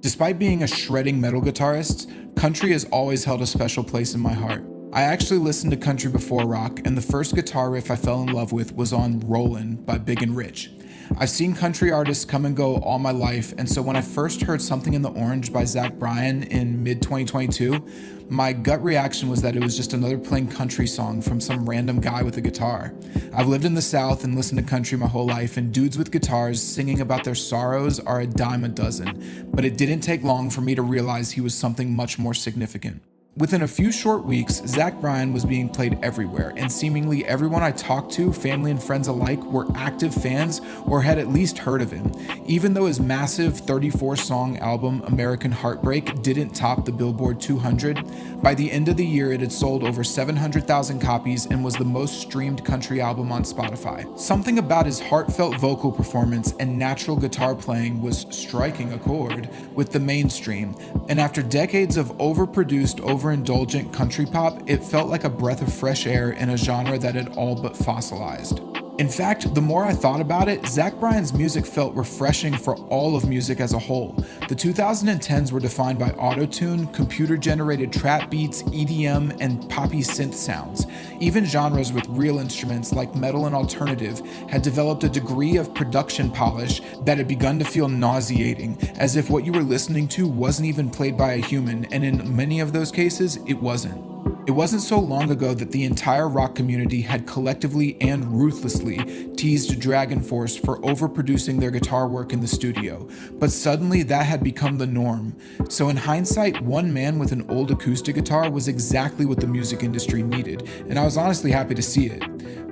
Despite being a shredding metal guitarist, country has always held a special place in my heart. I actually listened to country before rock, and the first guitar riff I fell in love with was on Rollin' by Big and Rich. I've seen country artists come and go all my life, and so when I first heard Something in the Orange by Zach Bryan in mid-2022, my gut reaction was that it was just another plain country song from some random guy with a guitar. I've lived in the South and listened to country my whole life, and dudes with guitars singing about their sorrows are a dime a dozen, but it didn't take long for me to realize he was something much more significant. Within a few short weeks, Zach Bryan was being played everywhere, and seemingly everyone I talked to, family and friends alike, were active fans or had at least heard of him. Even though his massive 34-song album, American Heartbreak, didn't top the Billboard 200, by the end of the year it had sold over 700,000 copies and was the most streamed country album on Spotify. Something about his heartfelt vocal performance and natural guitar playing was striking a chord with the mainstream, and after decades of overproduced, overindulgent country pop, it felt like a breath of fresh air in a genre that had all but fossilized. In fact, the more I thought about it, Zach Bryan's music felt refreshing for all of music as a whole. The 2010s were defined by auto-tune, computer-generated trap beats, EDM, and poppy synth sounds. Even genres with real instruments like metal and alternative had developed a degree of production polish that had begun to feel nauseating, as if what you were listening to wasn't even played by a human, and in many of those cases, it wasn't. It wasn't so long ago that the entire rock community had collectively and ruthlessly teased Dragon Force for overproducing their guitar work in the studio, but suddenly that had become the norm. So in hindsight, one man with an old acoustic guitar was exactly what the music industry needed, and I was honestly happy to see it.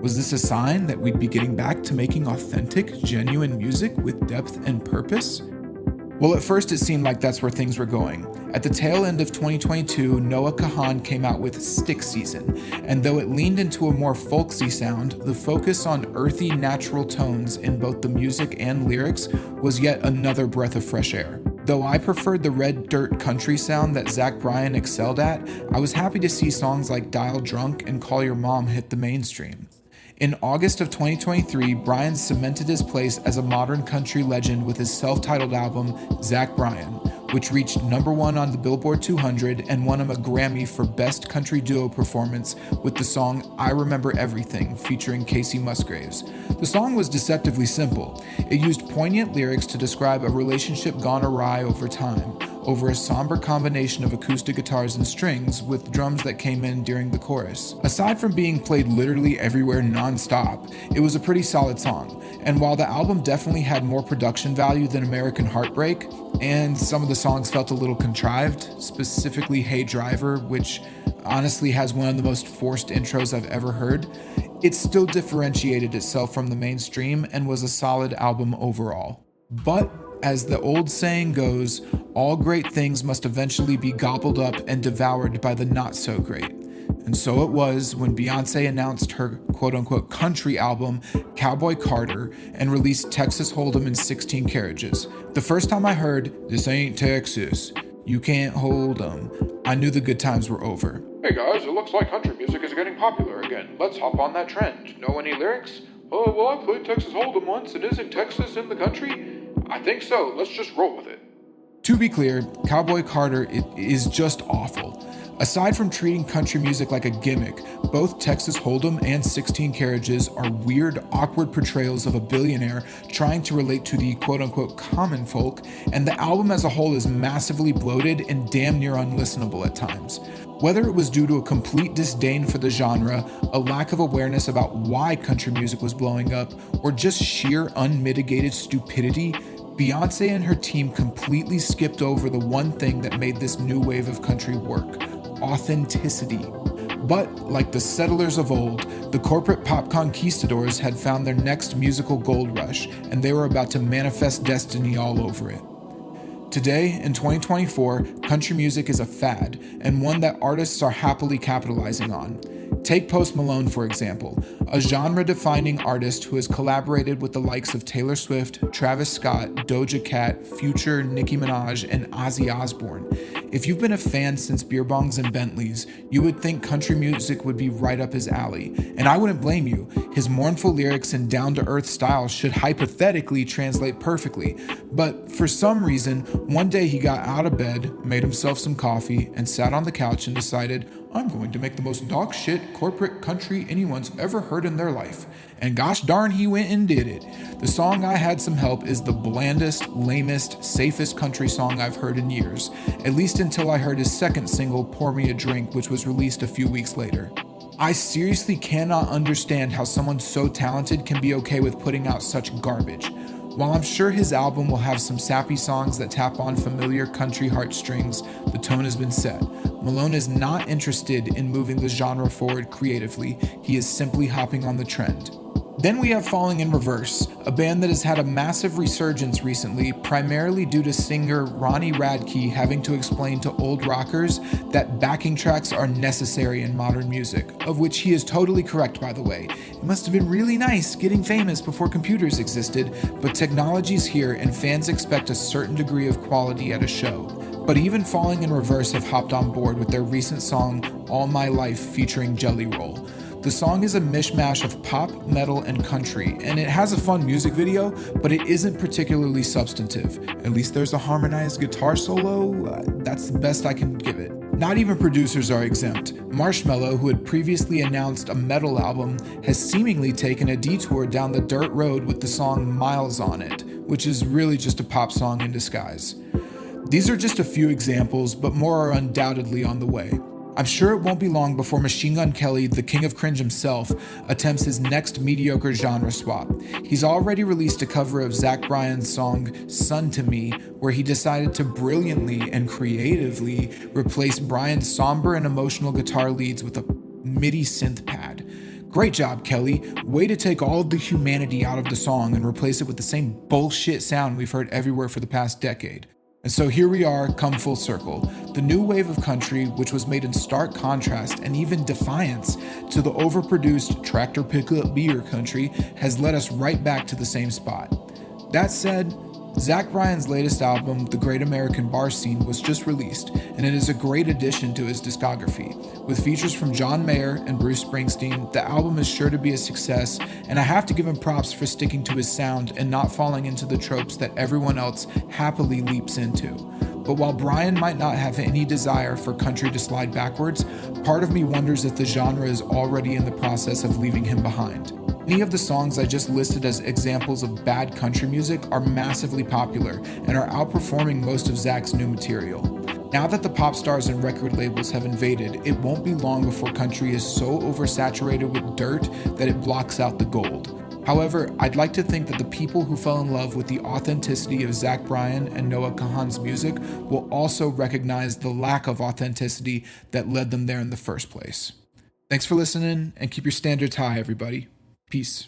Was this a sign that we'd be getting back to making authentic, genuine music with depth and purpose? Well, at first it seemed like that's where things were going. At the tail end of 2022, Noah Kahan came out with Stick Season, and though it leaned into a more folksy sound, the focus on earthy, natural tones in both the music and lyrics was yet another breath of fresh air. Though I preferred the red dirt country sound that Zach Bryan excelled at, I was happy to see songs like Dial Drunk and Call Your Mom hit the mainstream. In August of 2023, Bryan cemented his place as a modern country legend with his self-titled album, Zach Bryan, which reached #1 on the Billboard 200 and won him a Grammy for Best Country Duo Performance with the song I Remember Everything, featuring Casey Musgraves. The song was deceptively simple. It used poignant lyrics to describe a relationship gone awry over time, over a somber combination of acoustic guitars and strings with drums that came in during the chorus. Aside from being played literally everywhere non-stop, it was a pretty solid song, and while the album definitely had more production value than American Heartbreak, and some of the songs felt a little contrived, specifically Hey Driver, which honestly has one of the most forced intros I've ever heard, it still differentiated itself from the mainstream and was a solid album overall. But as the old saying goes, all great things must eventually be gobbled up and devoured by the not so great. And so it was when Beyonce announced her quote-unquote country album, Cowboy Carter, and released Texas Hold'em in 16 Carriages. The first time I heard, "This ain't Texas, you can't hold 'em," I knew the good times were over. Hey guys, it looks like country music is getting popular again. Let's hop on that trend. Know any lyrics? Oh, well, I played Texas Hold'em once, and isn't Texas in the country? I think so, let's just roll with it. To be clear, Cowboy Carter is just awful. Aside from treating country music like a gimmick, both Texas Hold'em and 16 Carriages are weird, awkward portrayals of a billionaire trying to relate to the quote-unquote common folk, and the album as a whole is massively bloated and damn near unlistenable at times. Whether it was due to a complete disdain for the genre, a lack of awareness about why country music was blowing up, or just sheer unmitigated stupidity, Beyonce and her team completely skipped over the one thing that made this new wave of country work: authenticity. But like the settlers of old, the corporate pop conquistadors had found their next musical gold rush, and they were about to manifest destiny all over it. Today, in 2024, country music is a fad, and one that artists are happily capitalizing on. Take Post Malone, for example, a genre-defining artist who has collaborated with the likes of Taylor Swift, Travis Scott, Doja Cat, Future, Nicki Minaj, and Ozzy Osbourne. If you've been a fan since Beer Bongs and Bentleys, you would think country music would be right up his alley, and I wouldn't blame you. His mournful lyrics and down-to-earth style should hypothetically translate perfectly, but for some reason, one day he got out of bed, made himself some coffee, and sat on the couch and decided, I'm going to make the most dog shit corporate country anyone's ever heard in their life. And gosh darn, he went and did it. The song I Had Some Help is the blandest, lamest, safest country song I've heard in years, at least until I heard his second single, Pour Me a Drink, which was released a few weeks later. I seriously cannot understand how someone so talented can be okay with putting out such garbage. While I'm sure his album will have some sappy songs that tap on familiar country heartstrings, the tone has been set. Malone is not interested in moving the genre forward creatively, he is simply hopping on the trend. Then we have Falling in Reverse, a band that has had a massive resurgence recently, primarily due to singer Ronnie Radke having to explain to old rockers that backing tracks are necessary in modern music, of which he is totally correct, by the way. It must have been really nice getting famous before computers existed, but technology's here and fans expect a certain degree of quality at a show. But even Falling in Reverse have hopped on board with their recent song All My Life featuring Jelly Roll. The song is a mishmash of pop, metal, and country, and it has a fun music video, but it isn't particularly substantive. At least there's a harmonized guitar solo, that's the best I can give it. Not even producers are exempt. Marshmello, who had previously announced a metal album, has seemingly taken a detour down the dirt road with the song Miles on it, which is really just a pop song in disguise. These are just a few examples, but more are undoubtedly on the way. I'm sure it won't be long before Machine Gun Kelly, the king of cringe himself, attempts his next mediocre genre swap. He's already released a cover of Zach Bryan's song Son to Me, where he decided to brilliantly and creatively replace Bryan's somber and emotional guitar leads with a MIDI synth pad. Great job, Kelly. Way to take all the humanity out of the song and replace it with the same bullshit sound we've heard everywhere for the past decade. And so here we are, come full circle. The new wave of country, which was made in stark contrast and even defiance to the overproduced tractor pickup beer country, has led us right back to the same spot. That said, Zach Bryan's latest album, The Great American Bar Scene, was just released, and it is a great addition to his discography. With features from John Mayer and Bruce Springsteen, the album is sure to be a success, and I have to give him props for sticking to his sound and not falling into the tropes that everyone else happily leaps into. But while Bryan might not have any desire for country to slide backwards, part of me wonders if the genre is already in the process of leaving him behind. Many of the songs I just listed as examples of bad country music are massively popular and are outperforming most of Zach's new material. Now that the pop stars and record labels have invaded, it won't be long before country is so oversaturated with dirt that it blocks out the gold. However, I'd like to think that the people who fell in love with the authenticity of Zach Bryan and Noah Kahan's music will also recognize the lack of authenticity that led them there in the first place. Thanks for listening, and keep your standards high, everybody. Peace.